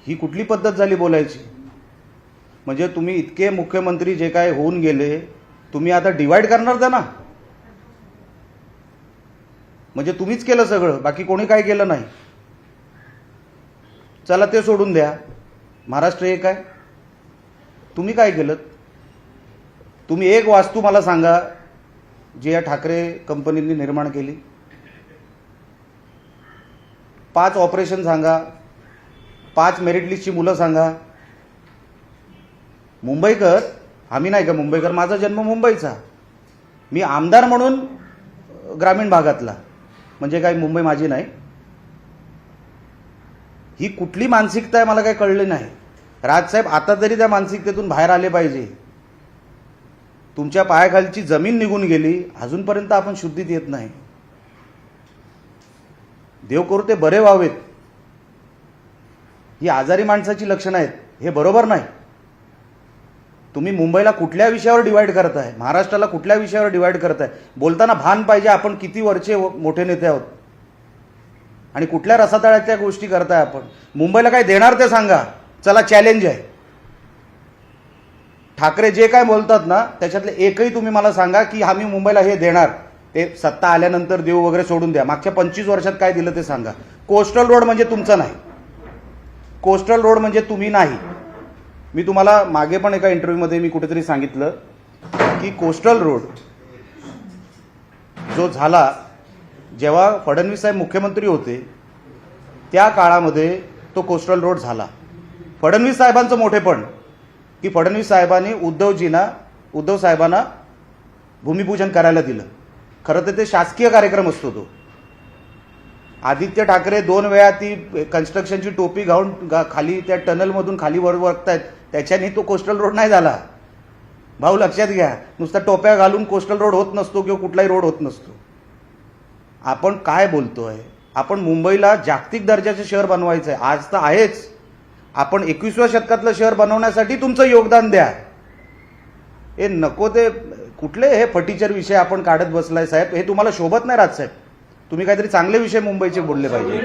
ही कुठली पद्धत झाली बोलायची? म्हणजे तुम्ही इतके मुख्यमंत्री जे काय होऊन गेले, तुम्ही आता डिवाइड करणार त्यांना? म्हणजे तुम्हीच केलं सगळं, बाकी कोणी काय केलं नाही. चला ते सोडून द्या, महाराष्ट्र एक आहे. तुम्ही काय केलं? तुम्ही एक वास्तू मला सांगा जी या ठाकरे कंपनींनी निर्माण केली. 5 ऑपरेशन सांगा, 5 मेरिट लिस्टची मुलं सांगा. मुंबईकर आम्ही नाही का मुंबईकर? माझा जन्म मुंबईचा, मी आमदार म्हणून ग्रामीण भागातला, म्हणजे काय मुंबई माझी नाही? ही कुठली मानसिकता आहे मला काही कळलं नाही. राजसाहेब आता तरी त्या मानसिकतेतून बाहेर आले पाहिजे. तुमच्या पायाखालची जमीन निघून गेली, अजूनपर्यंत आपण शुद्धीत येत नाही. देव करू ते बरे व्हावेत. ही आजारी माणसाची लक्षणं आहेत, हे बरोबर नाही. तुम्ही मुंबईला कुठल्या विषयावर डिवाइड करताय? महाराष्ट्राला कुठल्या विषयावर डिवाइड करताय? बोलताना भान पाहिजे, आपण किती वरचे मोठे नेते आहोत आणि कुठल्या रसातळाच्या गोष्टी करताय आपण. मुंबईला काय देणार ते सांगा. चला चॅलेंज आहे. ठाकरे जे काय बोलतात ना त्याच्यातले एकही तुम्ही मला सांगा की आम्ही मुंबईला हे देणार. ते सत्ता आल्यानंतर देऊ वगैरे सोडून द्या. मागच्या 25 वर्षात काय दिलं ते सांगा. कोस्टल रोड म्हणजे तुमचं नाही, कोस्टल रोड म्हणजे तुम्ही नाही. मी तुम्हाला मागे पण एका इंटरव्ह्यूमध्ये मी कुठेतरी सांगितलं की कोस्टल रोड जो झाला जेव्हा फडणवीस साहेब मुख्यमंत्री होते त्या काळामध्ये तो कोस्टल रोड झाला. फडणवीस साहेबांचं मोठेपण की फडणवीस साहेबांनी उद्धव साहेबांना भूमिपूजन करायला दिलं. खरं तर ते शासकीय कार्यक्रम असतो तो. आदित्य ठाकरे 2 वेळा ती कन्स्ट्रक्शनची टोपी घालून खाली त्या टनलमधून खाली वर वरतायत, त्याच्याने तो कोस्टल रोड नाही झाला. भाऊ लक्षात घ्या, नुसता टोप्या घालून कोस्टल रोड होत नसतो किंवा कुठलाही रोड होत नसतो. आपण काय बोलतोय? आपण मुंबईला जागतिक दर्जाचं शहर बनवायचं आहे. आज तर आहेच. आपण 21व्या शतकातलं शहर बनवण्यासाठी तुमचं योगदान द्या. हे नको ते कुठले हे फटीचर विषय आपण काढत बसलाय साहेब. हे तुम्हाला शोभत नाही राजसाहेब. तुम्ही काहीतरी चांगले विषय मुंबईचे बोलले पाहिजे.